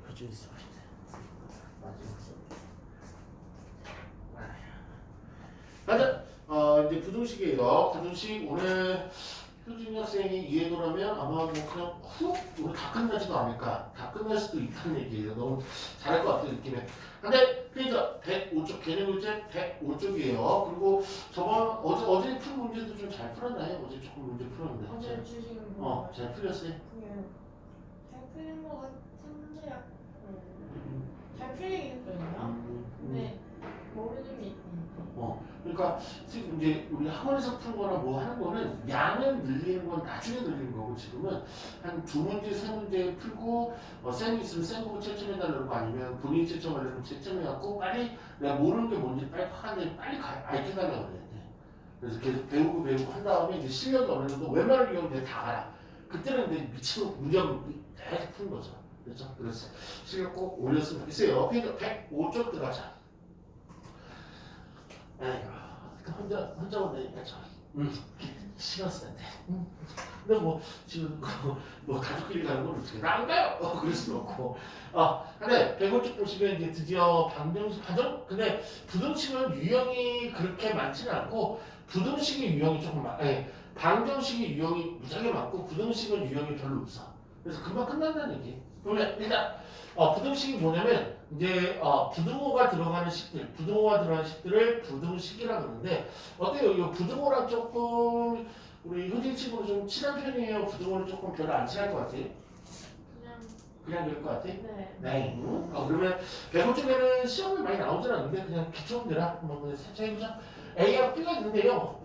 표준 수업인데 마지막 수업. 가자. 이제 부등식이에요. 부등식 오늘 효진이 학생이 이해를 하면 아마 뭐 그냥 훅 우리 다 끝나지도 않을까. 다 끝날 수도 있다는 얘기예요. 너무 잘할 것 같은 느낌에. 근데 페이지 105쪽 개념 문제 105쪽이에요. 그리고 저번 어제 푼 문제도 좀 잘 풀었나요? 어제 조금 문제 풀었는데. 어제 주신 거. 잘 풀렸어요. 그냥 잘 풀린 거 같은데 잘 풀리긴 했거든요. 근데 모르는 게 있으니까. 그러니까 지금 이제 우리 학원에서 푸는 거나 뭐 하는 거는 양을 늘리는 건 나중에 늘리는 거고 지금은 한 두 문제, 세 문제 풀고 쌤이 있으면 쌤 보고 채점해달라고 아니면 본인이 채점하려면 채점해갖고 빨리 내가 모르는 게 뭔지 빨리 파는데 빨리 알려달라고 그래야 돼. 그래서 계속 배우고 한 다음에 이제 실력이 어느 정도 웬만한 경우는 내가 다 알아. 그때는 이제 미치고 문제를 계속 푸는 거죠. 그렇죠? 그래서 실력 꼭 올렸으면 좋겠어요. 페이지 105쪽 들어가자. 혼자 오니까 참, 신경 쓰는데. 근데 뭐, 지금, 뭐, 가족끼리 가는 건 어떻게, 나안 가요! 그럴 수는 없고. 근데, 105쪽 보시면 이제 드디어 반정? 근데, 부등식은 유형이 그렇게 많지는 않고, 부등식의 유형이 조금 방정식의 유형이 무지하게 많고, 부등식은 유형이 별로 없어. 그래서 금방 끝난다는 얘기. 그러면, 일단, 부등식이 뭐냐면, 이제 부등호가 들어가는 식들을 부등식이라 그러는데 어때요? 이 부등호랑 조금 우리 효진 친구는 좀 친한 편이에요. 부등호는 조금 별로 안 친할 것 같아요. 그냥 그럴 것 같아? 네. 네. 그러면 배고 쪽에는 시험이 많이 나오진 않는데 그냥 기초 문제라 한번 살짝 해보자. A하고 B가 있는데요.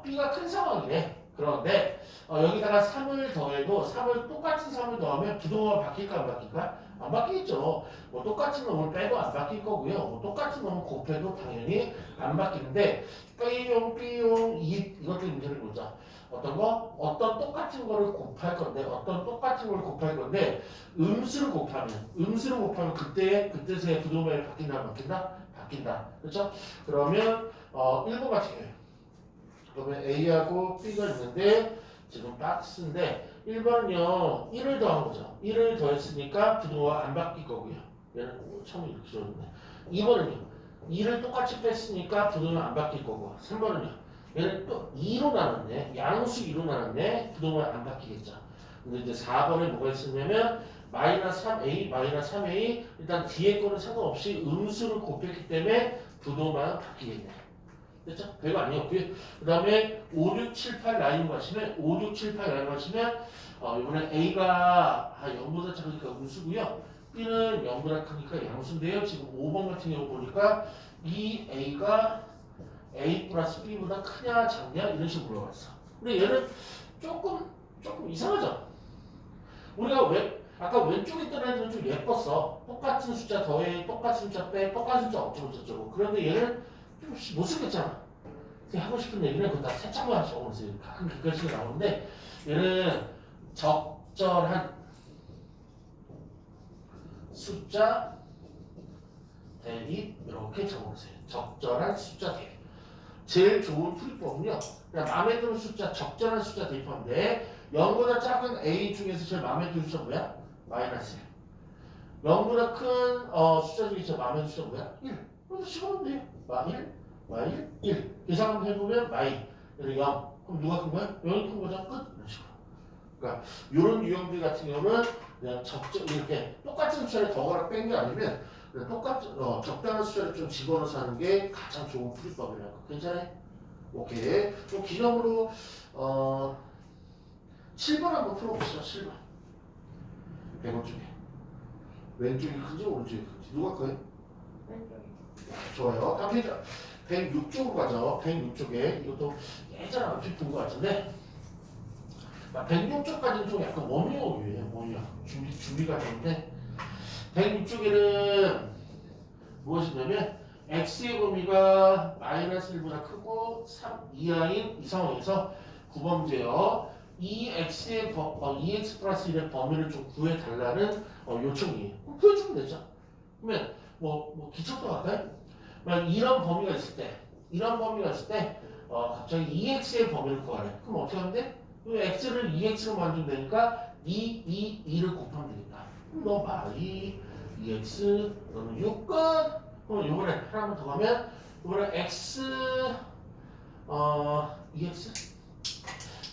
B가 큰 상황이네. 그런데 여기다가 3을 더해도 3을 똑같은 3을 더하면 부등호가 바뀔까 안 바뀔까? 안 바뀌겠죠. 뭐 똑같은 놈을 빼도 안 바뀔 거고요. 뭐 똑같은 놈을 곱해도 당연히 안 바뀌는데 B용 이것들 문제를 보자. 어떤 똑같은 거를 곱할 건데 음수를 곱하면 그때의 부등호가 바뀐다 안 바뀐다? 바뀐다. 그렇죠? 그러면 1번 같은 경우에 그러면 A하고 B가 있는데 지금 박스인데 1번은요 1을 더한 거죠. 1을 더했으니까 부등호가 안 바뀔 거고요. 얘는 처음에 이렇게 줬는데 2번은요 2를 똑같이 뺐으니까 부등호가 안 바뀔 거고 3번은요 얘는 또 2로 나눴네. 양수 2로 나눴네. 부등호가 안 바뀌겠죠. 근데 이제 4번에 뭐가 있었냐면 마이너스 3a 마이너스 3a 일단 뒤에 거는 상관없이 음수를 곱했기 때문에 부등호만 바뀌겠네. 됐죠? 별거 아니었고요. 그 다음에 5, 6, 7, 8 라인 가시면 이번에 A가 0보다 작으니까 음수고요. B는 0보다 크니까 양수인데요. 지금 5번 같은 경우 보니까 이 A가 A 플러스 B보다 크냐 작냐 이런 식으로 물어봤어. 근데 얘는 조금 이상하죠? 우리가 아까 왼쪽에 있던 애들은 좀 예뻤어. 똑같은 숫자 더해, 똑같은 숫자 빼, 똑같은 숫자 어쩌고. 그런데 얘는 좀 못쓰겠잖아. 하고 싶은 얘기는 그거 다 세참만 적어보세요. 가끔 그것이 나오는데 얘는 적절한 숫자 대입 이렇게 적어보세요. 적절한 숫자 대입. 제일 좋은 풀이법은요. 그냥 마음에 드는 숫자, 적절한 숫자 대입하면 돼. 0보다 작은 A 중에서 제일 마음에 드는 숫자 뭐야? 마이너스 1. 0보다 큰 숫자 중에서 마음에 드는 숫자 뭐야? 1. 그래서 식으면 돼요. 마일 1. 계산 해보면 마일 0. 그럼 누가 큰 거야? 0이 큰 거죠? 끝. 이런 식으로. 그러니까 이런 유형들 같은 경우는 그냥 이렇게 똑같은 숫자를 더하거나 뺀 게 아니면 적당한 숫자를 좀 집어넣어서 하는 게 가장 좋은 풀이법이라고. 괜찮아요? 오케이. 그럼 기념으로 7번 한번 풀어보시죠. 7번. 100원 쪽에. 왼쪽이 큰지 오른쪽이 큰지. 누가 커요? 왼쪽이. 좋아요. 다음 페이지 106쪽으로 가죠. 106쪽에 이것도 예전에 얼핏 본 것 같은데 106쪽까지는 좀 약간 원효예요. 준비가 되는데 106쪽에는 무엇이냐면 x의 범위가 마이너스 1보다 크고 3 이하인 이 상황에서 9번 문제요. 이 x의 2x 플러스 1의 범위를 좀 구해달라는 요청이에요. 그럼 구해주면 되죠. 그러면 뭐 기초도 할까요? 이런 범위가 있을 때 갑자기 2x의 범위를 구하래. 그럼 어떻게 하면 돼? x를 2x로 만들면 되니까 2를 곱하면 되겠다. 너 y, EX, 너는 6끝. 그럼 요번에 하나만 더 가면 이번에 x EX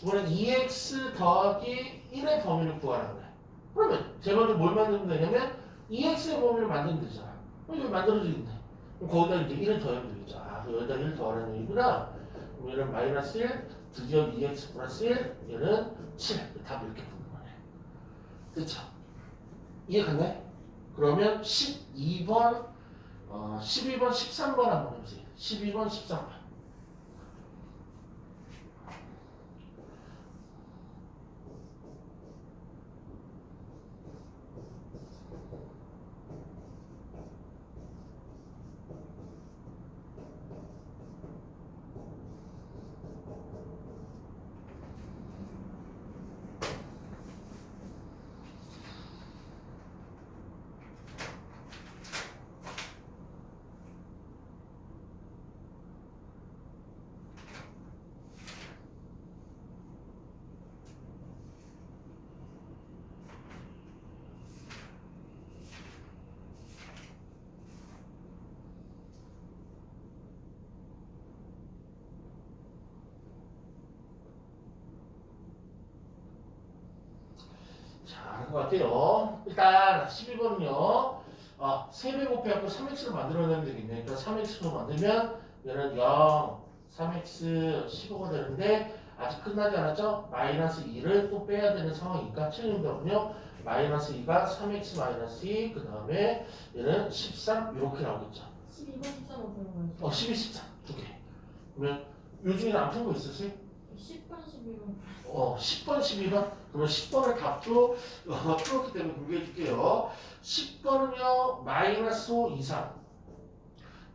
이번엔 EX 더하기 1의 범위를 구하라는 거야. 그러면 제일 먼저 뭘 만들면 되냐면 EX의 범위를 만들면 되잖아. 그럼 이거 만들어지겠네. 그럼 거기다 이제 1을 더하면 되겠죠. 아, 그 여기다 1 더하라는 얘기구나. 그럼 얘는 마이너스 1, 드디어 EX 플러스 1, 얘는 7. 답 이렇게 푸는 거네. 그쵸? 이해갔네? 그러면 12번, 12번, 13번 한번 해보세요. 12번, 13번. 잘한 것 같아요. 일단 12번은요. 3배 곱해갖고 3x로 만들어내면 되겠네. 그러니까 3x로 만들면 얘는 0, 3x 15가 되는데 아직 끝나지 않았죠? 마이너스 2를 또 빼야 되는 상황이니까 책임자군요. 마이너스 2가 3x 마이너스 2, 그 다음에 얘는 13 이렇게 나오겠죠. 12번 13번 보는 거였어. 12, 13 두 개. 그러면 요즘에 안 푼 거 있으세요? 10번 12번. 10번, 12번. 그러면 10번의 답도 풀었기 때문에 공개해 줄게요. 10번은요, 마이너스 5 이상.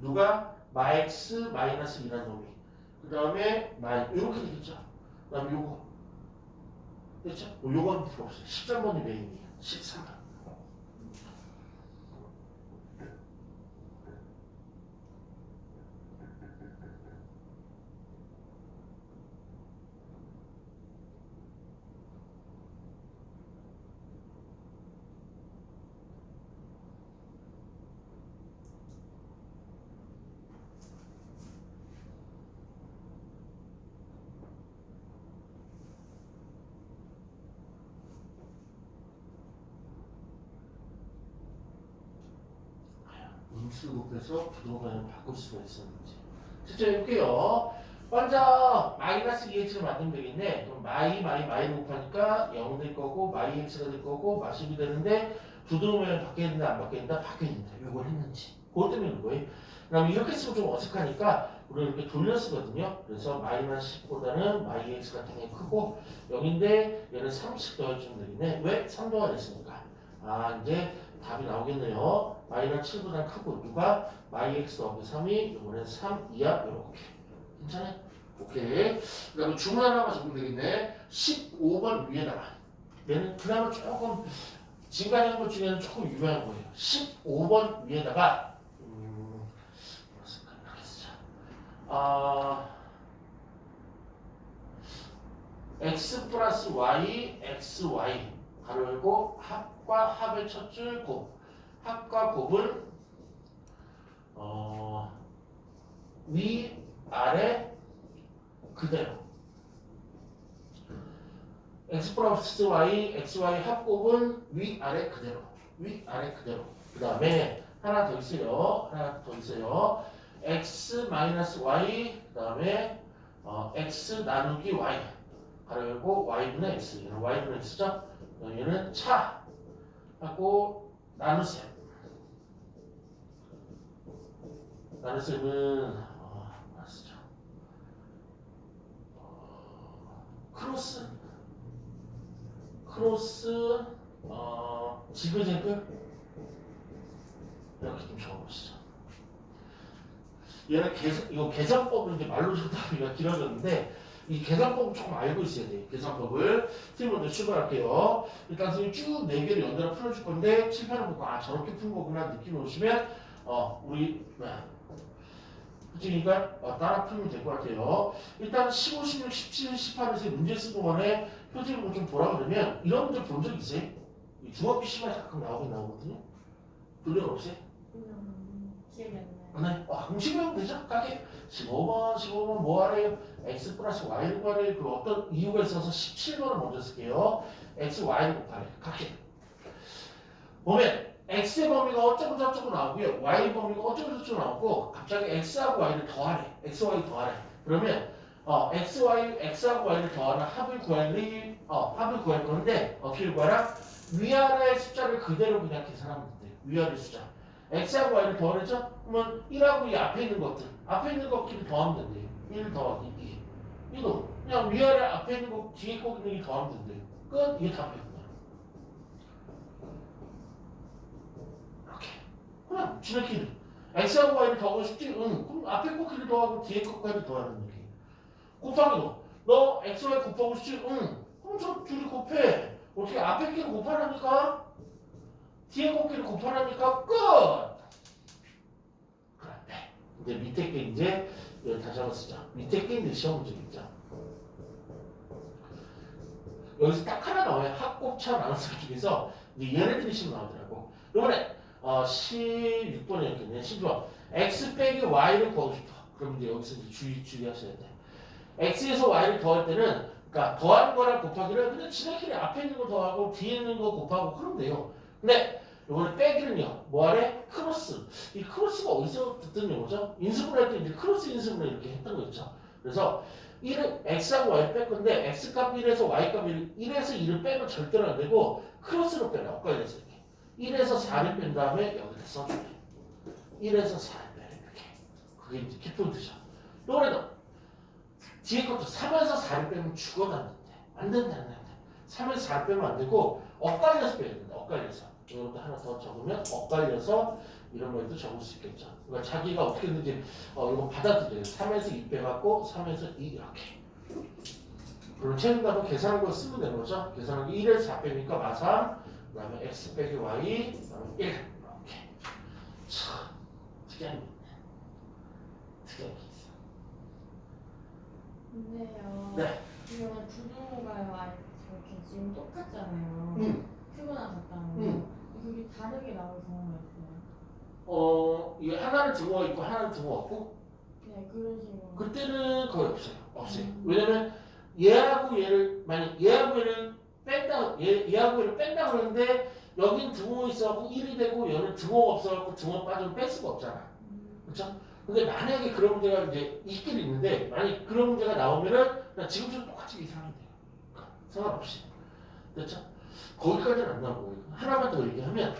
누가? 마x 마이너스 2라는 놈이. 그 다음에 이렇게 되겠죠. 그 다음에 요거. 됐죠? 요건 필요 없어요. 13번이 메인이에요. 13번. 음수를 곱해서 부동산을 바꿀 수가 있었는지. 실제 해볼게요. 먼저 마이너스 2x를 만들면 되겠네. 그럼 마이를 곱하니까 0 될 거고 마이 x가 될 거고 마십이 되는데 부동산을 바뀌어야 된다 안 바뀌어야 된다 바뀌어야 된다. 이걸 했는지. 그것 때문에 그런 거예요. 그다음에 이렇게 쓰면 좀 어색하니까 우리는 이렇게 돌려 쓰거든요. 그래서 마이너스 10보다는 마이 x가 당연히 크고 0인데 얘는 30 더해주면 되겠네. 왜? 3도가 됐으니까. 아 이제 답이 나오겠네요. 마이너스 7보다 크고 누가? 마이 x 더하기 3이 이번엔 3 이하 이렇게. 괜찮아요? 오케이. 그 다음에 주문 하나만 적으면 되겠네. 15번 위에다가 얘는 그나마 조금 진간한 것 중에는 조금 유명한 거예요. 15번 위에다가 이렇게 쓰자. x 플러스 y, xy 가로 열고 합과 합의 첫 줄 곱. 합과 곱은 위, 아래 그대로. x 플러스 y, xy 합곱은 위, 아래 그대로. 위, 아래 그대로. 그 다음에 하나 더 있어요. 하나 더 있어요. x 마이너스 y, 그 다음에 x 나누기 y. 가로 열고 y분의 x. 얘는 y분의 x죠? 얘는 차 하고 나눗셈. 나눗셈은 맞죠. 크로스 지그재그 이렇게 좀 적어보시죠. 얘는 이거 계산법을 이제 말로 적다보니까 길어졌는데 이 계산법을 조금 알고 있어야 돼요. 계산법을 선생님 먼저 출발할게요. 일단 선생님 쭉 4개를 연달아 풀어줄 건데 칠판을 보고 저렇게 푼 거구나 느낌 오시면 우리 그러니까 따라 풀면 될 것 같아요. 일단 15, 16, 17, 18에서 문제 쓰는 동안에 표지를 좀 보라 그러면 이런 문제 본 적 있어요? 이 중학 PC방에 가끔 나오긴 나오거든요. 볼 일 없어요? 그냥 기억이 안 나요. 네. 공식 외우면 되죠? 까게 15번 뭐 하래요? x 플러스 y를 구하래요. 그 어떤 이유가 있어서 17번을 먼저 쓸게요. x, y를 곱하래. 까게 보면 x의 범위가 어쩌고 저쩌고 나오고요. y 범위가 어쩌고 저쩌고 나오고 갑자기 x하고 y를 더하래. x, y 더하래. 그러면 x, y, x하고 y를 더하는 합을 구할 건데 어떻게 구하라? 위아래의 숫자를 그대로 그냥 계산하면 돼요. 위아래 숫자. x하고 y를 더하죠? 그러면 1하고 이 앞에 있는 것들, 앞에 있는 것끼리 더하면 된대요. 1 더하기 2. 이거 그냥 위아래 앞에 있는 거, 뒤에 거 있는 게 더하면 된대요. 끝. 이게 답이에요. 이렇게. 그냥 지네끼리 x하고 y를 더하고 싶지? 응. 그럼 앞에 거끼리 더하고 뒤에 거까지 더하는 얘기. 곱하기 너 x, y 곱하고 싶지? 응. 그럼 저 둘이 곱해. 어떻게 앞에 끼리 곱하라니까? 뒤에 곱끼리 곱하라니까? 끝! 그런데 이제 밑에 게 이제 다시 한번 쓰자. 밑에 게 이제 시험 문제 있죠. 여기서 딱 하나 나와요. 합곱차 나눗셈 중에서 이제 얘네들이 시험 나오더라고. 이번에 16번이었겠네. 16번. x 빼기 y를 구하고 싶어. 그럼 이제 여기서 이제 주의하셔야 돼. x에서 y를 더할 때는 그러니까 더하는 거랑 곱하기를 그냥 지네끼리 앞에 있는 거 더하고 뒤에 있는 거 곱하고 그러면 돼요. 근데 이번에 빼기는요. 뭐하래? 크로스. 이 크로스가 어디서 듣던 용어죠? 인수분해 할 때 이제 크로스 인수분해 이렇게 했던 거 있죠. 그래서 1은 x하고 y를 뺄 건데 x값 1에서 y값 1에서 2를 빼면 절대로 안 되고 크로스로 빼라. 엇갈려서 이렇게. 1에서 4를 뺀 다음에 여기다 써줘요. 1에서 4를 빼라. 이렇게. 그게 이제 키포인트죠. 이번에도 뒤에 것도 3에서 4를 빼면 죽어도 안 된대. 안 된다. 3에서 4를 빼면 안 되고 엇갈려서 빼야 된다. 엇갈려서. 이것도 하나 더 적으면 엇갈려서 이런 거에도 적을 수 있겠죠. 그러니까 자기가 어떻게든지 이거 받아들여요. 3에서 2 빼갖고 3에서 2 이렇게. 그럼 책임감은 계산한 걸 쓰면 되는 거죠. 계산하기 1에서 4 빼니까 마삼, 그 다음에 x 빼기 y, 그 다음에 1 이렇게. 참 특이한 게 있네. 특이한 게 있어. 근데요. 네. 이거는 부등호가요. 이렇게 지금 똑같잖아요. 응. 크거나 같다는 거. 응. 그게 다르게 나올 경우가 있어요. 이게 하나는 등호가 있고 하나는 등호가 없고 네, 그런 식으로. 그때는 거의 없어요. 왜냐면 얘하고 얘를 만약 얘하고 얘를 뺀다 얘하고 얘를 뺀다 그러는데 여긴 등호 있어갖고 1이 되고 얘는 등호가 없어갖고 등호 빠지면 뺄 수가 없잖아. 그렇죠? 근데 만약에 그런 문제가 이제 있긴 있는데 만약 그런 문제가 나오면은 그냥 지금처럼 똑같이 계산하면 돼요. 상관없이. 됐죠? 거기까지는 안 나오고 하나만 더 얘기하면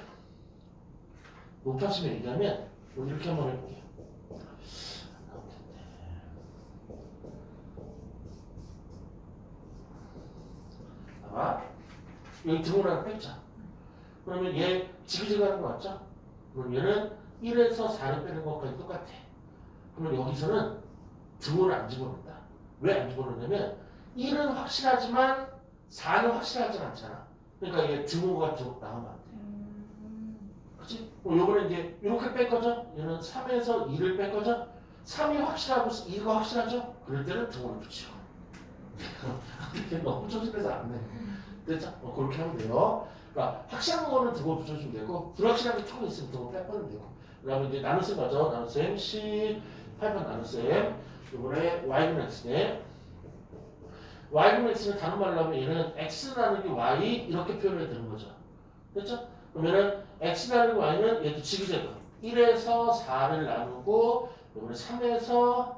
높아지면 얘기하면 이렇게 한번 해볼게요. 안 나올 텐데. 봐봐. 여기 등호를 하나 뺐자. 그러면 얘 지그재그하는 거 맞죠? 그럼 얘는 1에서 4를 빼는 것까지 똑같아. 그러면 여기서는 등호를 안 집어넣는다. 왜 안 집어넣냐면 1은 확실하지만 4는 확실하지 않잖아. 그러니까 이게 등호가 좀 나오면 안 돼. 그치? 요번에 이제 이렇게 뺄 거죠? 얘는 3에서 2를 뺄 거죠? 3이 확실하고 2가 확실하죠? 그럴 때는 등호를 붙이고. 이렇게 너무 조심해서 안 돼. 됐죠? 그렇게 하면 돼요. 그러니까 확실한 거는 등호 붙여주면 되고 불확실한 게 조금 있으면 등호 빼면 되고. 그 다음에 이제 나눗셈 가죠. 나눗셈 18번 나눗셈. 이번에 y는 x네. y는 x는 다른 말로 하면 얘는 x라는 게 y 이렇게 표현해야 되는 거죠. 됐죠? 그러면은 x라는 y는 얘도 지그재그 1에서 4를 나누고 이번에 3에서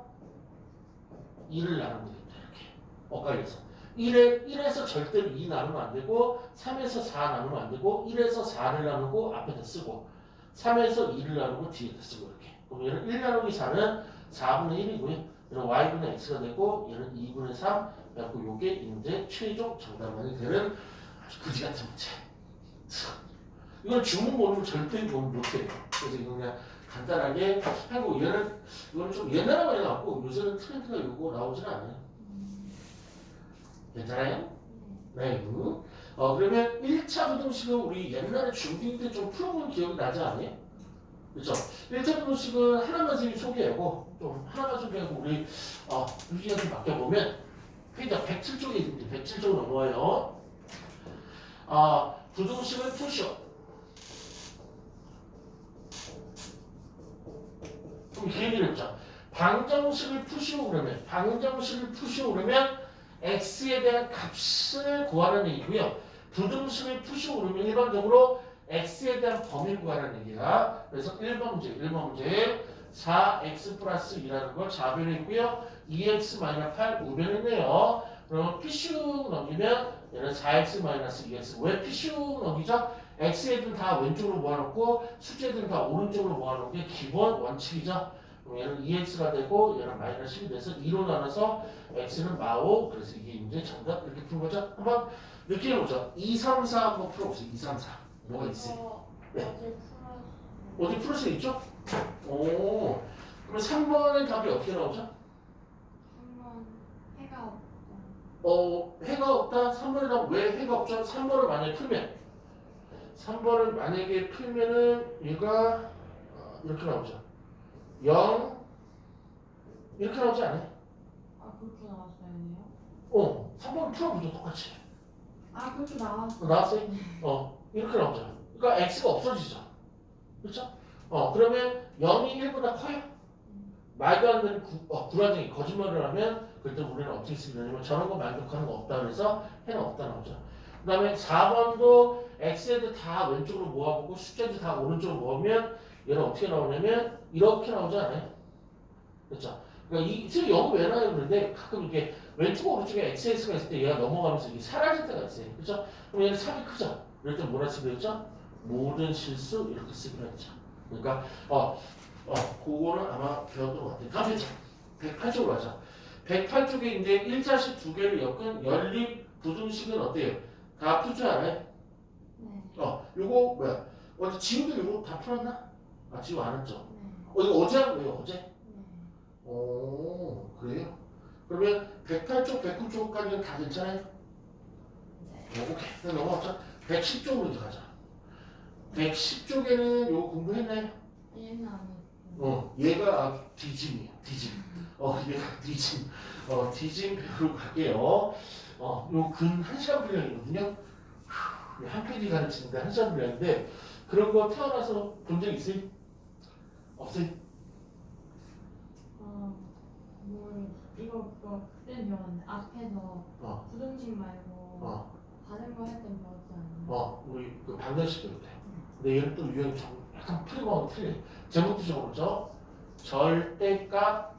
2를 나누면 되겠다. 이렇게 엇갈려서 1에서 절대로 2 나누면 안 되고 3에서 4 나누면 안 되고 1에서 4를 나누고 앞에다 쓰고 3에서 2를 나누고 뒤에다 쓰고 이렇게. 그럼 얘는 1 나누기 4는 4분의 1이고요. 얘는 y분의 x가 되고 얘는 2분의 3. 그래갖고 요게 이제 최종 정답만이 되는 아주 그지 같은 문제. 이건 주문 모르면 절대 못 못해요. 그래서 이거 그냥 간단하게 하고 얘는 이건 좀 옛날에 많이 나왔고 요새는 트렌드가 요거 나오진 않아요. 괜찮아요? 네. 그러면 1차 부등식은 우리 옛날에 중딩 때 좀 풀어본 기억이 나지 않아요? 그렇죠? 1차 부등식은 하나만 선생님이 소개하고 좀 하나만 소개하고 우리 유진이한테 맡겨보면 페이지 107쪽에 있습니다. 107쪽 넘어와요. 부등식을 푸시오. 그럼 그 얘기를 해보자. 방정식을 푸시오 그러면 x에 대한 값을 구하라는 얘기고요. 부등식을 푸시오 그러면 일반적으로 x에 대한 범위를 구하라는 얘기야. 그래서 1번 문제 4x 플러스 2라는 걸 좌변했고요. 2x 마이너스 8 우변했네요. 그러면 p슉 넘기면 얘는 4x 마이너스 2x. 왜 p슉 넘기죠? x애들 다 왼쪽으로 모아놓고 숫자들 다 오른쪽으로 모아놓은 게 기본 원칙이죠. 그럼 얘는 2x가 되고 얘는 마이너스 10이 돼서 2로 나눠서 x는 마오. 그래서 이게 이제 정답 이렇게 푸는 거죠. 한번 느껴보죠. 2, 3, 4 한번 풀어보세요. 2, 3, 4 뭐가 있어요? 네. 어디 풀 수 있죠? 오. 그러면 3번의 답이 어떻게 나오죠? 한번 해가 없다. 해가 없다. 3번의 답 왜 해가 없죠? 3번을 만약에 풀면은 얘가 이렇게 나오죠. 0 이렇게 나오지 않아요? 아 그렇게 나왔어야 돼요? 3번 풀어보죠. 똑같이. 아 그렇게 나왔어. 나왔어요? 이렇게 나오죠. 그러니까 x가 없어지죠. 그렇죠? 그러면 0이 1보다 커요? 말도 안 되는 불안정이 거짓말을 하면 그때 우리는 어떻게 쓰냐면 저런 거 만족하는 거 없다 그래서 해는 없다 나오죠. 그 다음에 4번도 x애들 다 왼쪽으로 모아보고 숫자들 다 오른쪽으로 모으면 얘는 어떻게 나오냐면 이렇게 나오지 않아요? 그렇죠? 그러니까 이 지금 0이 왜 나요? 그런데 가끔 이렇게 왼쪽 오른쪽에 x가 있을 때 얘가 넘어가면서 이게 사라질 때가 있어요. 그렇죠? 그럼 얘는 3이 크죠? 이럴 때 뭐라 쓰기로 했죠? 모든 실수 이렇게 쓰기로 했죠. 그러니까 그거는 아마 배웠던 것 같아요. 다음 페이지 108쪽으로 가자. 108쪽에 이제 1자식 두 개를 엮은 연립 부등식은 어때요? 다 풀 줄 알아요? 네. 요거 뭐야? 어제 지우도 요거 다 풀었나? 지우 안 했죠? 네. 이거 어제 한 거예요? 어제? 네. 오 그래요? 그러면 108쪽, 109쪽까지는 다 괜찮아요? 네. 오케이. 그럼 넘어가자. 110쪽으로 이제 가자. 110쪽에는 요거 공부했나요? 얘는 안 했고. 얘가 디짐이에요. 디짐. 얘가 디짐. 디짐 배우러 갈게요. 요 근 1시간 분량이거든요. 한 페이지 가르치는데 1시간 분량인데 그런 거 태어나서 본 적 있어요? 없어요? 이거 그때 배웠는데 앞에서 부등식 말고 다른 거 할 때 배웠지 않나요? 우리 그 방정식 배울 때. 근데 얘는 또 유형이 좀 약간 풀린 거하고 틀려요. 제목도 적어보죠. 절대값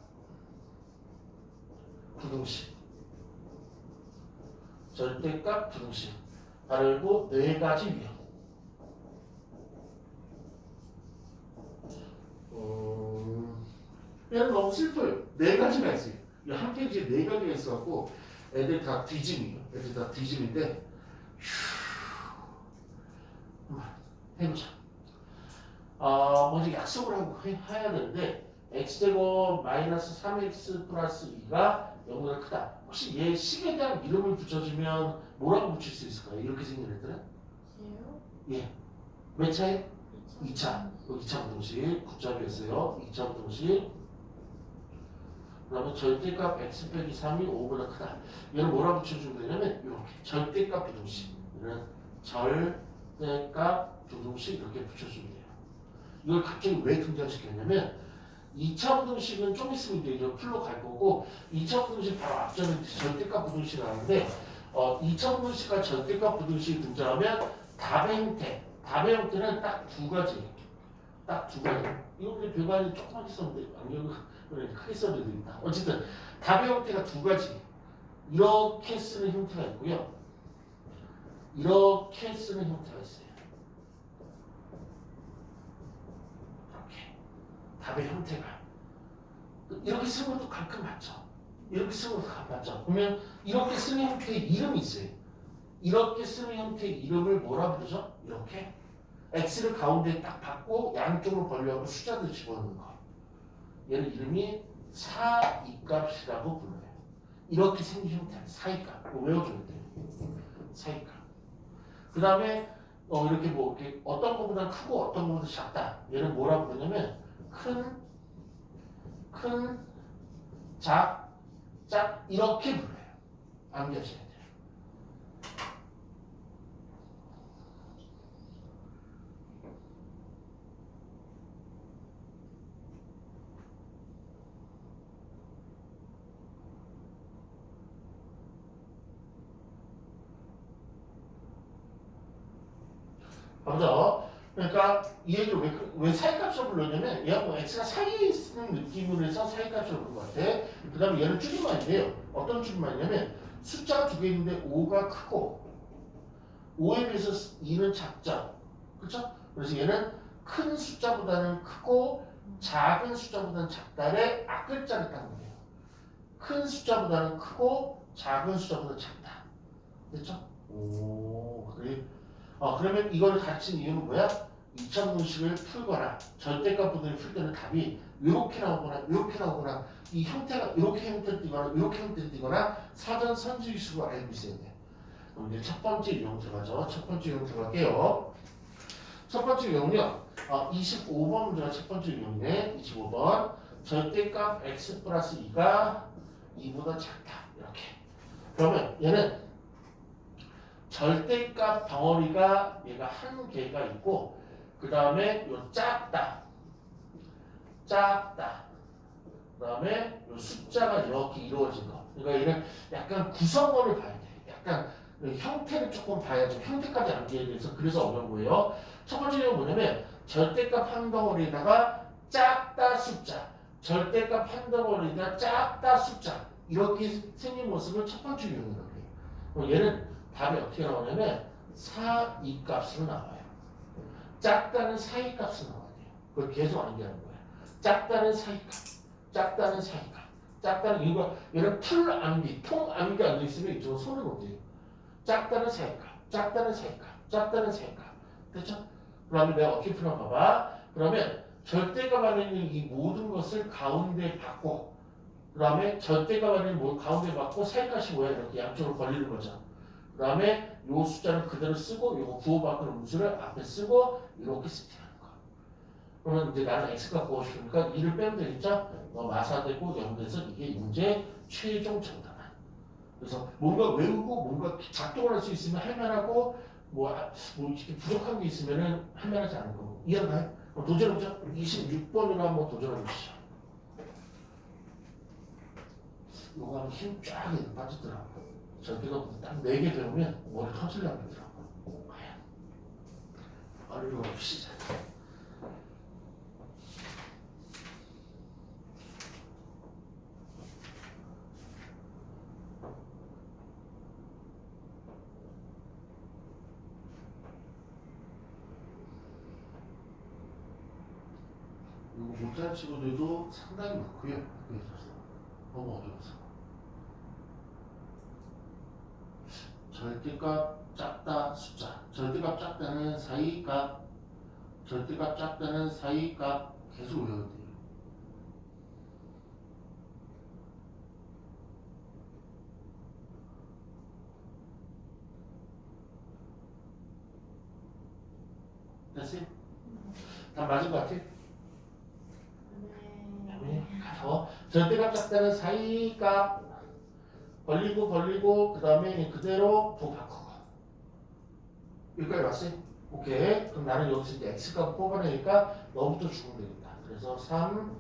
부등식. 절대값 부등식. 그리고 네 가지 유형. 얘는 너무 슬퍼요. 네 가지가 있어요. 이 한 페이지에 네 가지가 있어갖고 애들 다 뒤짐이에요. 애들 다 뒤짐인데 해보자. 먼저 약속을 하고 해야 되는데 x제곱 마이너스 3x 플러스 2가 0보다 크다. 혹시 얘 식에 대한 이름을 붙여주면 뭐라고 붙일 수 있을까요? 이렇게 생긴 애들은? 예. 몇 차에? 2차. 2차 부등식. 9잡이었어요. 2차 부등식. 그 다음에 절대값 x 빼기 3이 5보다 크다. 얘는 뭐라고 붙여주면 되냐면 이렇게 절대값 부등식. 얘는 절대값 부등식 이렇게 붙여주면 돼요. 이걸 갑자기 왜 등장시켰냐면 2차 부등식은 좀 있으면 이제 풀로 갈 거고 2차 부등식 바로 앞전에 절대값 부등식이 나오는데 2차 부등식과 절대값 부등식이 등장하면 답의 형태는 딱 두 가지. 이거 근데 별반이 조그맣게 썼는데 안경을 크게 써도 되겠다. 어쨌든 답의 형태가 두 가지. 이렇게 쓰는 형태가 있고요. 이렇게 쓰는 형태가 있어요. 이렇게 답의 형태가 이렇게 쓰는 것도 가끔 맞죠. 이렇게 쓰는 것도 가끔 맞죠. 그러면 이렇게 쓰는 형태의 이름이 있어요. 이렇게 쓰는 형태의 이름을 뭐라 부르죠? 이렇게 x를 가운데 딱 받고 양쪽으로 벌려고 숫자들 집어넣는 거. 얘는 이름이 사이값이라고 불러요. 이렇게 생긴 형태 사이값. 그거 외워줘야 돼요. 사이값. 그 다음에 이렇게 이렇게 어떤 것보다 크고 어떤 것보다 작다. 얘는 뭐라 부르냐면 큰, 작 이렇게 불러요. 암기하셔야 돼요. 그죠? 그러니까 이 얘기를 왜 사이값으로 불렀냐면 얘가 뭐 x가 사이에 있는 느낌으로 해서 사이값으로 부른 것 같아. 그 다음에 얘는 줄임말인데요. 어떤 줄임말이냐면 숫자가 두 개 있는데 5가 크고 5에 비해서 2는 작죠. 그렇죠? 그래서 얘는 큰 숫자보다는 크고 작은 숫자보다는 작다의 앞글자를 딴 거예요. 큰 숫자보다는 크고 작은 숫자보다는 작다. 됐죠? 오, 그래. 그러면 이걸 가르친 이유는 뭐야? 2차분식을 풀거나 절대값 부분을 풀 때는 답이 이렇게 나오거나 이렇게 나오거나 이 형태가 이렇게 형태를 띠거나 이렇게 형태를 띠거나 사전 선지식으로 알고 있어야 돼. 그럼 이제 첫 번째 유형 들어가죠. 첫 번째 유형 들어갈게요. 첫 번째 유형은요. 25번 문제가 첫 번째 유형이네. 25번. 절대값 x 플러스 2가 2보다 작다. 이렇게. 그러면 얘는 절대값 덩어리가 얘가 한 개가 있고 그 다음에 요 작다. 그 다음에 요 숫자가 이렇게 이루어진 거. 그러니까 얘는 약간 구성원을 봐야 돼. 약간 형태를 조금 봐야 돼. 형태까지 안 돼야 돼서 그래서 어려운 거예요. 첫 번째 는 뭐냐면 절대값 한 덩어리에다가 작다 숫자. 절대값 한 덩어리에다가 작다 숫자. 이렇게 생긴 모습을 첫 번째 유형이라고 해요. 그럼 얘는 답이 어떻게 나오냐면 4, 2 값으로 나와요. 작다는 4, 2 값으로 나와야 돼요. 그걸 계속 암기하는 거야. 작다는 4, 2 값. 작다는 4, 2 값. 작다는 이거 얘는 풀 암기, 통 암기 안 돼 있으면 이쪽은 손을 못 대요. 작다는 4, 2 값. 작다는 4, 2 값. 작다는 4, 2 값. 됐죠? 그러면 내가 어떻게 풀어 봐봐. 그러면 절대값 안에 있는 이 모든 것을 가운데 받고 그 다음에 절대값 안에 있는 가운데 받고 4 값이 뭐야? 이렇게 양쪽으로 벌리는 거죠. 그 다음에 요 숫자는 그대로 쓰고 요거 부호받는 음수를 앞에 쓰고 이렇게 스팅하는 거. 그러면 이제 나는 x가 구하고 싶으니까 2를 빼면 되겠죠? 마사되고 0돼서 이게 문제 최종 정답. 그래서 뭔가 외우고 뭔가 작동을 할 수 있으면 할만하고 뭐 이렇게 부족한 게 있으면은 할만하지 않은 거고. 이해가요? 도전해보죠. 26번으로 한번 도전해보시죠. 요거 하면 힘 쫙 빠지더라고. 저기가 딱 4개 배우면 머리 터질려고 그러더라고. 과연. 얼른 봅시다. 이거 못잘 친구들도 상당히 많고요. 그게 있어서 너무 어려워서. 절대값 작다 숫자. 절대값 작다는 사이값. 절대값 작다는 사이값 계속 외워야 돼요. 됐어요? 다 맞은 것 같아? 네. 가서 절대값 작다는 사이값 벌리고 그 다음에 그대로 부 바꾸고 여기까지 왔어요? 오케이. 그럼 나는 여기서 이제 x값 뽑아내니까 너부터 주면 되겠다. 그래서 3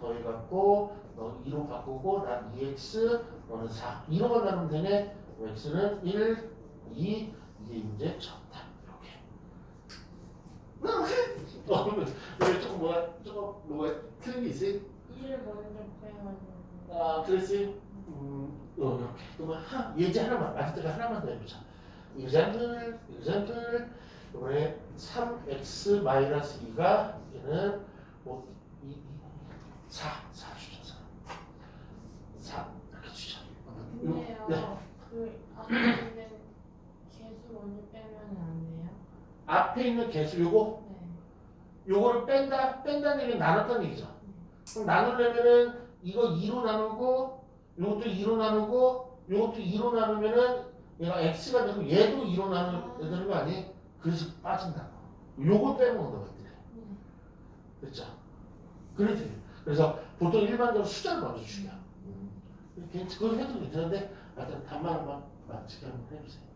더해갖고 너 2로 바꾸고 난 2x 너는 4 2로만 나누면 되네. x는 1, 2 이게 이제 정답. 이렇게. 왜 조금 뭐가 틀린 게 있어요? 2를 먼저 구해가지고 그랬어요? 이렇게. 그러면 예제 하나만, 맞을 때가 하나만 더 해보자. example, 이번에 3x-2가 얘는 뭐 4 주죠. 4 이렇게 주죠. 근데요 네. 그 앞에 있는 개수 먼저 빼면 안 돼요? 앞에 있는 개수 요거 네. 요거를 뺀다는 얘기는 나눴다는 얘기죠. 그럼 나누려면은 이거 2로 나누고 요것도 2로 나누고 요것도 2로 나누면은 얘가 x가 되고 얘도 2로 나눠야 되는 거 아니에요? 그래서 빠진다고. 요걸 빼먹는 거야. 됐죠? 그렇지. 그래서 보통 일반적으로 숫자를 먼저 주냐. 그걸 해도 괜찮은데 하여튼 답만 한번 맞추게 한번 해주세요.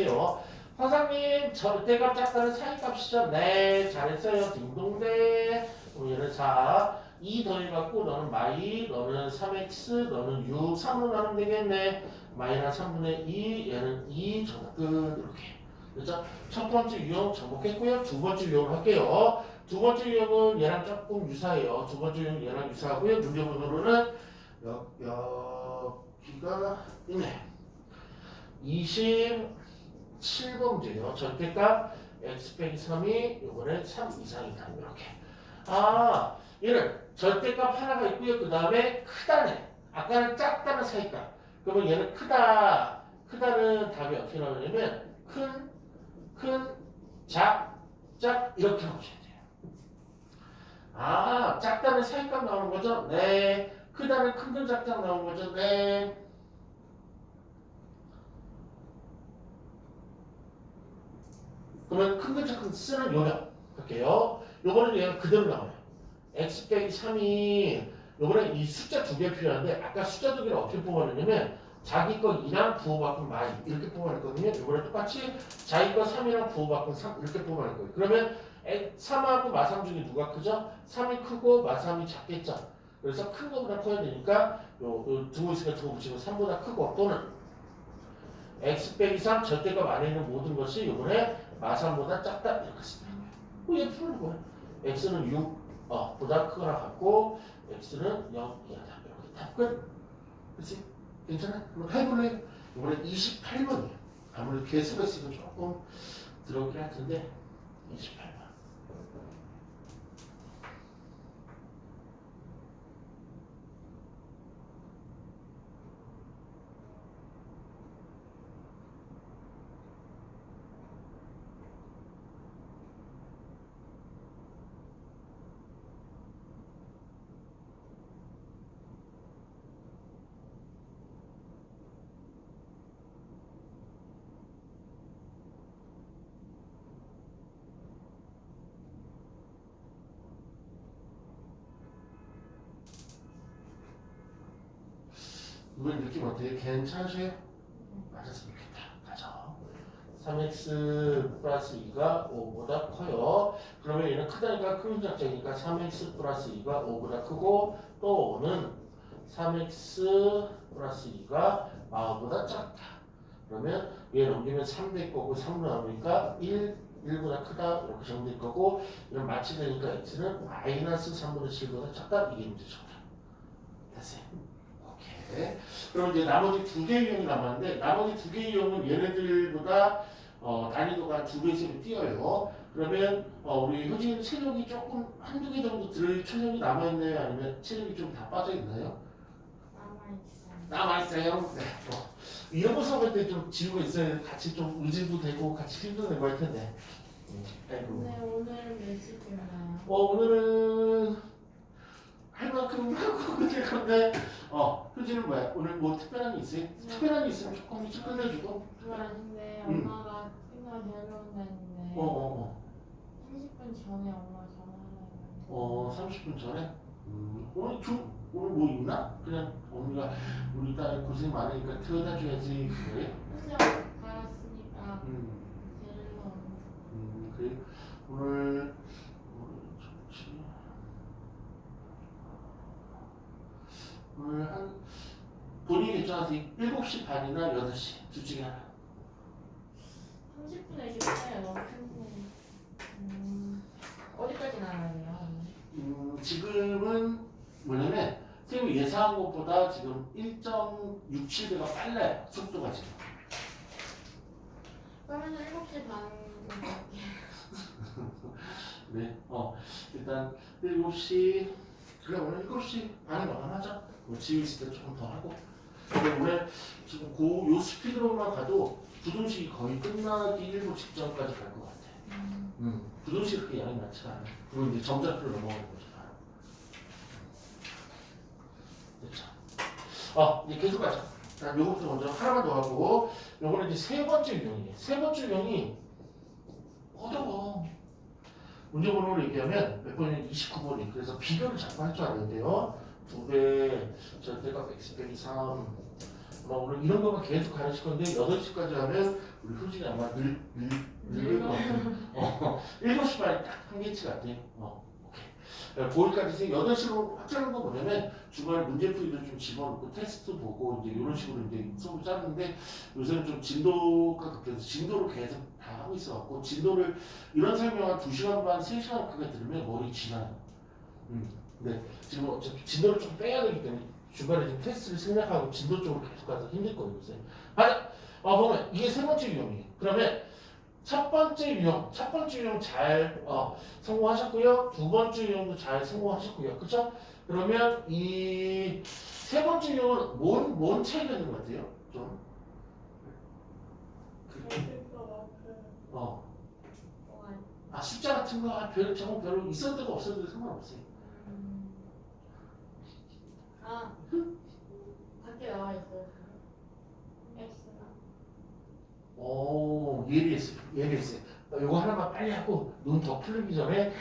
할게요. 선생님 절대값 작다는 사이값이죠. 네 잘했어요. 딩동대. 그럼 얘는 4 2 더해갖고 너는 마이 너는 3x 너는 6 3으로 나누면 되겠네. 마이너스 3분의 2 얘는 2 접근 이렇게. 그렇죠? 첫 번째 유형 접목했고요. 두 번째 유형을 할게요. 두 번째 유형은 얘랑 조금 유사해요. 두 번째 유형은 얘랑 유사하고요. 문제번호로는 여기가 있네. 27번 문제예요. 절대값 x 빼기 3이 요번에 3 이상이다. 이렇게. 아, 얘는 절대값 하나가 있고요. 그 다음에 크다네. 아까는 작다는 사이값. 그러면 얘는 크다. 크다는 답이 어떻게 나오냐면 큰, 작 이렇게 나오셔야 돼요. 아, 작다는 사이값 나오는 거죠? 네. 크다는 큰 작다 나오는 거죠? 네. 그러면 큰 작은 쓰는 요령 할게요. 요거는 얘가 그대로 나와요. x 빼기 3이 요번에 이 숫자 두 개 필요한데 아까 숫자 두 개를 어떻게 뽑아내냐면 자기 거 2랑 부호바꾼 마이 이렇게 뽑아냈거든요. 요번에 똑같이 자기 거 3이랑 부호바꾼 3 이렇게 뽑아낼 거예요. 그러면 3하고 마3 중에 누가 크죠? 3이 크고 마3이 작겠죠. 그래서 큰 거보다 커야 되니까 요 두고 있으니까 두고 붙이고 3보다 크고 또는 x 빼기 3 절대값 안에 있는 모든 것이 요번에 마3보다 작다 이렇게 쓰면 돼요. 얘 푸는 거야. x는 6 보다 크거나 같고 x는 0 이하다. 이렇게 답 끝. 그렇지? 괜찮아? 그럼 해볼래? 이번엔 28번이에요. 아무래도 개수가 있으면 조금 들어오긴 할 텐데 28번. 이번 느낌 어때요? 괜찮으세요? 맞았으면 좋겠다. 가죠. 3x 플러스 2가 5보다 커요. 그러면 얘는 크다니까 큰 작자니까 3x 플러스 2가 5보다 크고 또 5는 3x 플러스 2가 4보다 작다. 그러면 얘 넘기면 3 될 거고 3로 나오니까 1보다 크다 이렇게 정될 거고 이런 마치되니까 x는 마이너스 3분의 7보다 작다. 이게 문제 정답. 됐어요. 오케이. 그럼 이제 나머지 두 개의 유형이 남았는데 나머지 두 개의 유형은 얘네들보다 난이도가 2배, 3배 뛰어요. 그러면 우리 효진이 체력이 조금 한두 개 정도 들 체력이 남아있나요? 아니면 체력이 좀 다 빠져있나요? 남아있어요. 네. 이런 거 수업할 때 좀 지우고 있어야 같이 좀 의지도 되고 같이 힘도 내고 할 텐데. 아이고. 네, 오늘은 몇 시쯤이나요? 오늘은 할 만큼 하고 그럴 건데 효진은 뭐야? 오늘 뭐 특별한 게 있어요? 특별한 게 있으면 조금 일찍 끝내주고 그건 아닌데 엄마가 생각 데려온다는데 30분 전에 엄마 전화하려고 30분 전에? 오늘 뭐 있나? 그냥 언니가 우리 딸 고생 많으니까 태워다 줘야지 그래? 혼자 가았으니까 데리러 그래 오늘 오늘 한 본인이 결정하세요. 7시 반이나 8시 둘 중에 하나. 30분에 쉽네요. 너무 충분히. 어디까지 나가야 돼요? 지금은 뭐냐면 선생님이 예상한 것보다 지금 1.67배가 빨라요. 속도가 지금. 그러면 7시 반 네, 일단 7시 그래 오늘 7시 반에 마감하자. 지우 있을 때 조금 더 하고. 근데 오늘 지금 요 스피드로만 가도 부동식이 거의 끝나기 일부 직전까지 갈 것 같아. 부동식이 그렇게 양이 많지가 않아. 그리고 이제 점자표로 넘어가는 거죠. 됐죠. 이제 계속 가자. 자, 요것부터 먼저 하나만 더 하고, 요거는 이제 세 번째 유형이에요. 세 번째 유형이 어려워. 문제 번호로 얘기하면 몇 번이냐면 29번이. 그래서 비교를 자꾸 할 줄 아는데요. 2배, 절대값 x 빼기 3. 오늘 이런 거만 계속 가르칠 건데 8시까지 하면 우리 효진이 아마 늙을 것 같아. 7시 반이 딱 한계치 같아. 오케이. 거기까지 8시로 확정한 건 뭐냐면 주말에 문제풀이도 좀 집어넣고 테스트 보고 이제 이런 식으로 이제 수업을 짜는데 요새는 좀 진도가 급해서 진도를 계속 다 하고 있어갖고 진도를 이런 설명 한 2시간 반, 3시간 그게 들으면 머리 지나요. 근데 지금 어차피 진도를 좀 빼야 되기 때문에 중간에 지금 테스트를 생략하고 진도 쪽으로 계속 가서 힘들 거예요. 요새. 맞아. 보면 이게 세 번째 유형이에요. 그러면 첫 번째 유형 잘 성공하셨고요. 두 번째 유형도 잘 성공하셨고요. 그렇죠? 그러면 이 세 번째 유형은 뭔 차이가 있는 것 같아요? 좀. 숫자 같은 거 별로 있어도 되고 없어도 되고 상관없어요. 밖에 나와 있어요. X가. 예리했어요. 요거 하나만 빨리 하고 눈 더 풀리기 전에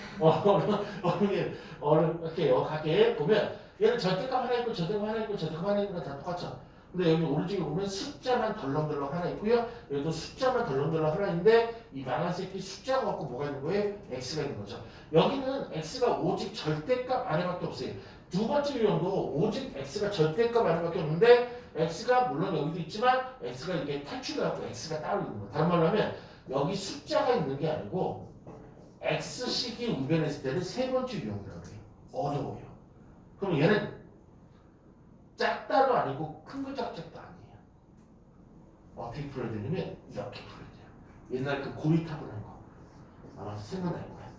할게요. 가게 보면 얘는 절대값 하나 있고 절대값 하나 있고 절대값 하나 있는 거 다 똑같죠. 근데 여기 오른쪽에 보면 숫자만 덜렁덜렁 하나 있고요. 여기도 숫자만 덜렁덜렁 하나 있는데 이 망한 새끼 숫자가 갖고 뭐가 있는 거예요? X가 있는 거죠. 여기는 X가 오직 절대값 안에밖에 없어요. 두 번째 유형도 오직 X가 절대값 안에밖에 없는데 X가 물론 여기도 있지만 X가 이게 탈출해갖고 X가 따로 있는 거예요. 다른 말로 하면 여기 숫자가 있는 게 아니고 X식이 우변했을 때는 세 번째 유형이라고 해요. 어려워요. 그럼 얘는 작다도 아니고 큰 거 작작도 아니에요. 어떻게 풀어야 되냐면 이렇게 풀어야 돼요. 옛날 그 고리타분한 거 아마 생각날 거예요.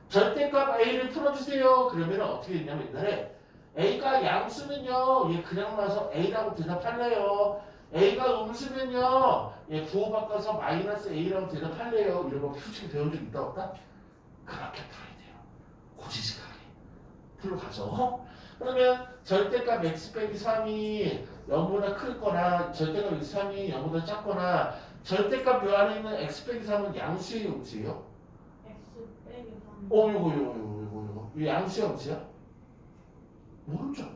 절대값 A를 풀어주세요. 그러면 어떻게 되냐면 옛날에 A가 양수면요 얘 그냥 나와서 A라고 대답할래요. A가 음수면요 얘 부호 바꿔서 마이너스 A라고 대답할래요. 이런 거 솔직히 배운 적 있다 없다? 그렇게 풀어야 돼요. 고지식하게 풀어가죠. 그러면 절대값 x 빼기 3이 0보다 클 거나 절대값 x 3이 0보다 작거나 절대값 요 안에 있는 x 빼기 3은 양수예요, 음수예요? X 빼기 3. 요거. 이 양수야, 음수야? 모르죠.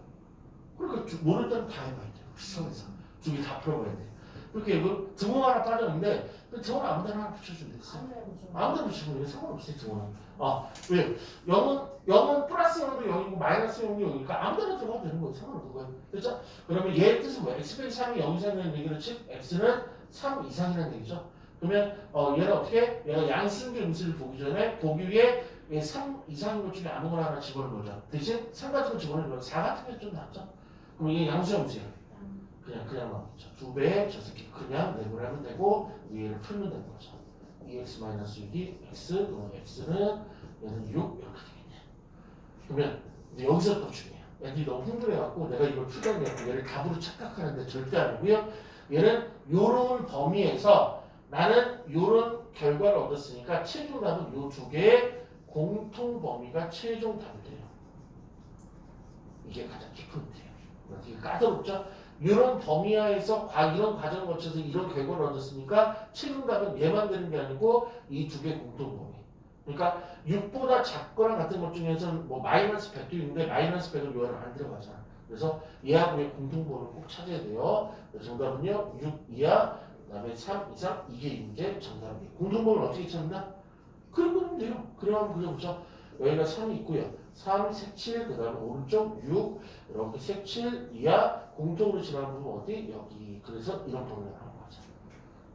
그러니까 모를 때는 다 해봐야 돼요. 수학에서. 두 개 다 풀어봐야 돼. 그렇게 등호 하나 빠졌는데 그 등호는 아무데나 하나 붙여주면 됐어. 아무데나 붙이면 왜 상관없어요, 등호는. 왜요? 0은 플러스 0도 0이고 마이너스 0도 0이니까 아무데나 들어가도 되는 거예요. 상관없는 거예요. 그렇죠? 그러면 얘의 뜻은 뭐야? x 빼기 3이 0 이상이라는 얘기는 즉 x는 3 이상이라는 얘기죠. 그러면 얘는 어떻게? 얘가 양수인지 음수를 보기 전에 보기 위해 3 이상인 것 중에 아무거나 하나 집어넣는 거죠. 대신 3 같은 거 집어넣는 거예요. 4 같은 게 좀 낫죠. 그럼 이게 양수야, 음수야? 그냥 나오겠죠. 2배, 저 새끼 그냥 내분하면 되고 위에를 풀면 되는 거죠. 2x-6이 x, x는 얘는 6 이렇게 되겠네. 그러면 이제 여기서 또 중요해요. 애들이 너무 힘들어갖고 내가 이걸 풀다니 얘를 답으로 착각하는데 절대 아니고요. 얘는 요런 범위에서 나는 요런 결과를 얻었으니까 최종 답은 요 두 개의 공통 범위가 최종 답이 돼요. 이게 가장 깊은 문제예요. 이게 까다롭죠? 이런 범위하에서 이런 과정을 거쳐서 이런 결과를 얻었으니까 최종 답은 얘만 되는 게 아니고 이 두 개의 공통 범위. 그러니까 6보다 작거나 같은 것 중에서는 뭐 마이너스 100도 있는데 마이너스 100은 요한은 안 들어가잖아. 그래서 얘하고의 공통 범위를 꼭 찾아야 돼요. 정답은요 6 이하, 그다음에 3 이상 이게 이제 정답이에요. 공통 범위를 어떻게 찾나? 그려보면 돼요. 그려보면 그려보죠. 여기가 3이 있고요. 3, 색칠, 그 다음에 오른쪽 6, 이렇게 색칠 이하 공통으로 지나는 부분 어디? 여기. 그래서 이런 범위가 나오는 거죠.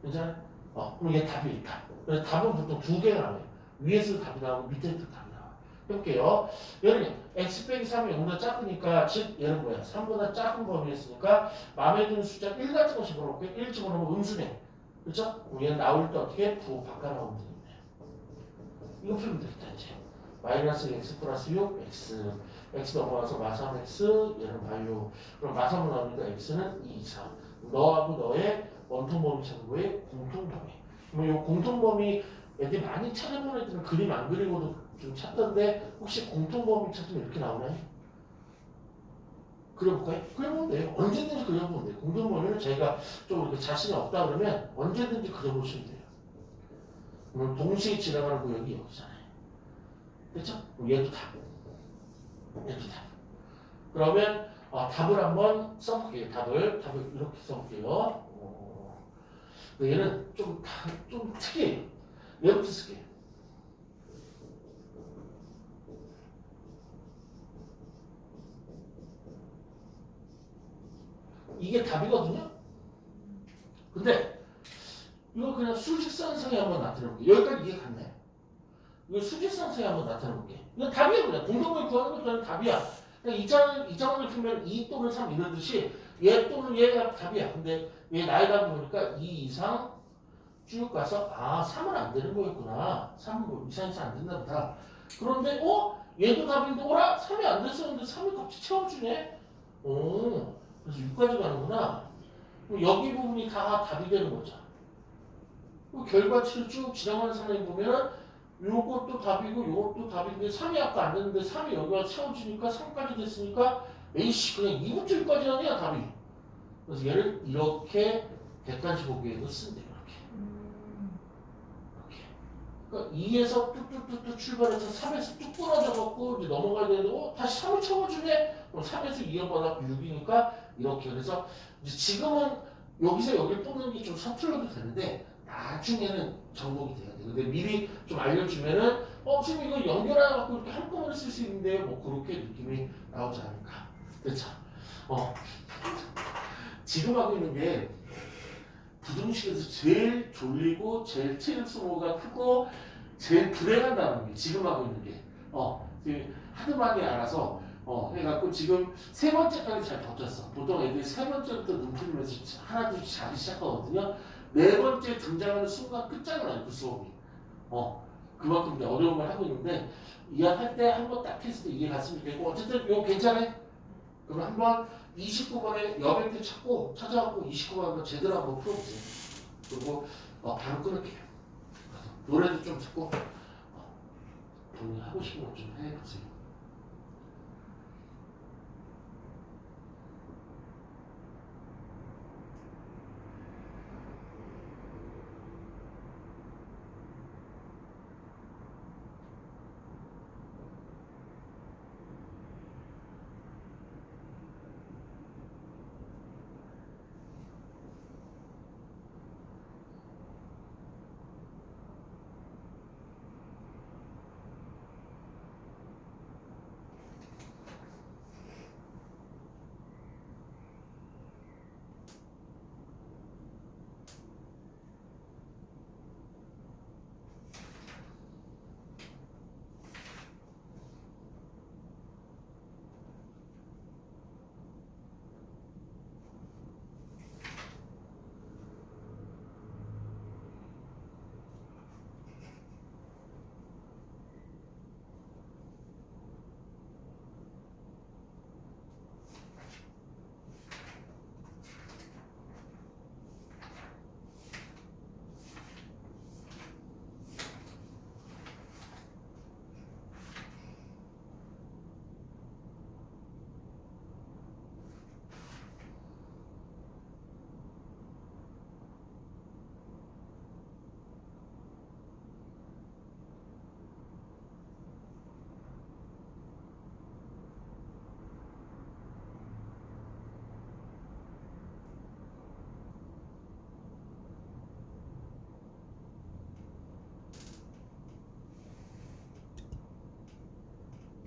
괜찮아요? 그럼 얘 답이 있다. 그래서 답은 보통 두 개가 나와요. 위에서도 답이 나오고 밑에서도 답이 나와요. 해볼게요. 얘는 x 빼기 3이 0보다 작으니까 즉 얘는 뭐야? 3보다 작은 범위였으니까 마음에 드는 숫자 1 같은 거 집어넣고 1 집어넣으면 음수네. 그렇죠? 얘는 나올 때 어떻게? 부호 바꿔 나오면 되겠네. 이거 풀면 되겠다 이제. 마이너스 x 플러스 6 x 넘어가서 마삼 x 얘는 마유. 그럼 마삼으로 나오니까 x는 2, 4. 너하고 너의 원통 범위 찾는 거에 공통 범위. 그럼 이 공통 범위 애들이 많이 찾아보는 애들은 그림 안 그리고도 좀 찾던데 혹시 공통 범위 찾으면 이렇게 나오나요? 그려볼까요? 그려보면 돼요. 언제든지 그려보면 돼요. 공통 범위는 저희가 좀 이렇게 자신이 없다 그러면 언제든지 그려보시면 돼요. 그럼 동시에 지나가는 구역이 여기잖아요. 그렇죠? 얘도 답. 그러면 답을 한번 써볼게요. 답을 이렇게 써볼게요. 근데 얘는 좀 특이해요. 얘부터 쓸게요. 이게 답이거든요. 근데 이거 그냥 수직선상에 한번 나타내볼게요. 여기까지 이해 갔네. 이거 수직선상에 한번 나타내볼게. 이거 답이에요. 그냥 공동을 구하는 것도 그냥 답이야. 그냥 2차원을 풀면 2 또는 3 이런 듯이 얘 또는 얘가 답이야. 근데 얘 나의 답을 보니까 2 이상 쭉 가서 3은 안 되는 거였구나. 3은 뭐 이상 안 된다 보다. 그런데 얘도 답인데 오라? 3이 안 됐었는데 3을 같이 채워주네. 그래서 6까지 가는구나. 그럼 여기 부분이 다 답이 되는 거죠. 결과치를 쭉 지나가는 사람이 보면 요것도 답이고 요것도 답인데 3이 아까 안 됐는데 3이 여기가 채워지니까 3까지 됐으니까 에이씨 그냥 2부터 1까지 하냐 답이. 그래서 얘를 이렇게 객관식 보기에도 쓴대요. 이렇게. 그러니까 2에서 뚝뚝뚝뚝 출발해서 3에서 뚝 끊어져갖고 이제 넘어가야 되는데 다시 3을 채워주네. 그럼 3에서 2을 받았고 6이니까 이렇게. 그래서 이제 지금은 여기서 여기를 뽑는 게 좀 서툴러도 되는데 나중에는 정복이 돼야 돼. 근데 미리 좀 알려주면은 지금 이거 연결해갖고 이렇게 한꺼번에 쓸 수 있는데 뭐 그렇게 느낌이 나오지 않을까. 그렇죠. 지금 하고 있는 게 부등식에서 제일 졸리고 제일 체력소모가 크고 제일 불행한다는 게 지금 하고 있는 게 하도 많이 알아서 해갖고 지금 세 번째까지 잘 버텼어. 보통 애들이 세 번째부터 눈 풀리면서 하나 둘씩 자기 시작하거든요. 네 번째 등장하는 순간 끝장나요. 그 수업이. 그만큼 이제 어려운 걸 하고 있는데 이해할 때 한 번 딱 했을 때 이해 갔으면 좋겠고 어쨌든 이거 괜찮아? 그럼 한번 29번에 여백들 찾아갖고 29번 한번 제대로 한번 풀어보세요. 그리고 바로 끊을게요. 노래도 좀 듣고 본인이 하고 싶은 것 좀 해보세요.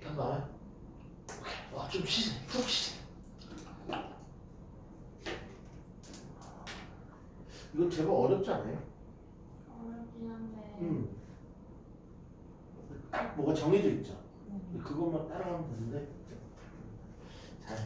잠깐만. 좀 쉬세요. 푹 쉬세요. 이건 제법 어렵지 않아요? 어렵긴 한데. 딱 뭐가 정해져 있죠. 그것만 따라가면 되는데 잘